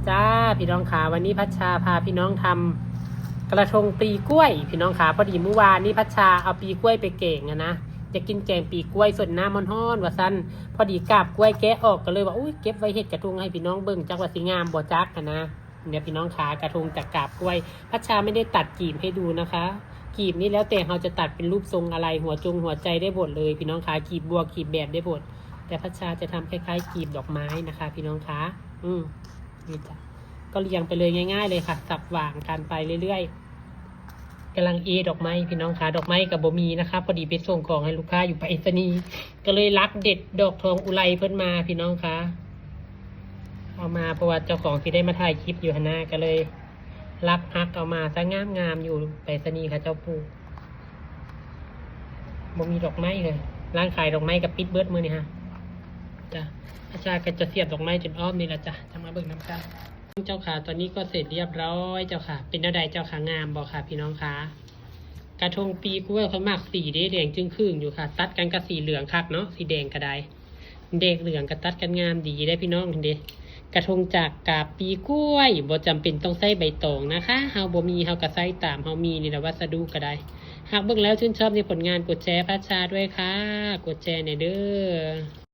จ้าพี่น้องขาวันนี้พัชชาพาพี่น้องทำกระทงปีกล้วยพี่น้องขาพอดีเมื่อวานนี้พัชชาเอาปีกล้วยไปเก่งนะจะกินแกงปีกล้วยสดน้ำมันฮ้อนว่าสั้นพอดีกาบกล้วยแกะออกก็เลยว่าอุ้ยเก็บไว้เห็ดกระทงให้พี่น้องเบิ่งจักว่าสิงามบ่จักนะเนี่ยพี่น้องขากระทงจากกาบกล้วยพัชชาไม่ได้ตัดกีบให้ดูนะคะกีบนี้แล้วแต่เราจะตัดเป็นรูปทรงอะไรหัวหัวใจได้หมดเลยพี่น้องขากีบบัวกีบแบบได้หมดแต่พัชชาจะทำคล้ายๆกีบดอกไม้นะคะพี่น้องขานี่จ้ะก็เรียงไปเลยง่ายๆเลยค่ะสับหว่างกันไปเรื่อยๆกำลังดอกไม้พี่น้องขาดอกไม้กับบ่มีนะคะพอดีไปส่งของให้ลูกค้าอยู่ไปรษณีย์ก็เลยรักเด็ดดอกทองอุไรเพิ่นมาพี่น้องคะเอามาเพราะว่าเจ้าของที่ได้มาถ่ายคลิปอยู่หน้าก็เลยรับฮักเอามาซะงามอยู่ไปรษณีย์ค่ะเจ้าปู่บ่มีดอกไม้เลยร้านขายดอกไม้กับปิดเบิร์ดมือนี่ฮะจ้ะอาจารย์ก็จะเสียบดอกไม้จนอ้อมนี่แหละจ้ะจะมาเบิ่งน้ำกันเจ้าค่ะตอนนี้ก็เสร็จเรียบร้อยเจ้าค่ะเป็นแนวใดเจ้าค่ะงามบอกค่ะพี่น้องคะกระทงปีกล้วยเขาหมักสีแดงจึงครึ่งอยู่ค่ะตัดกันกับสีเหลืองคักเนาะสีแดงก็ได้เด็กเหลืองก็ตัดกันงามดีได้พี่น้องเด้กระทงจากกาบปีกล้วยบ่จำเป็นต้องใส่ใบตองนะคะเฮาบ่มีเฮาก็ใส่ตามเฮามีนี่แหละวัสดุก็ได้หากเบิ่งแล้วชื่นชอบในผลงานกดแชร์พัชชาด้วยค่ะกดแชร์หน่อยเด้อ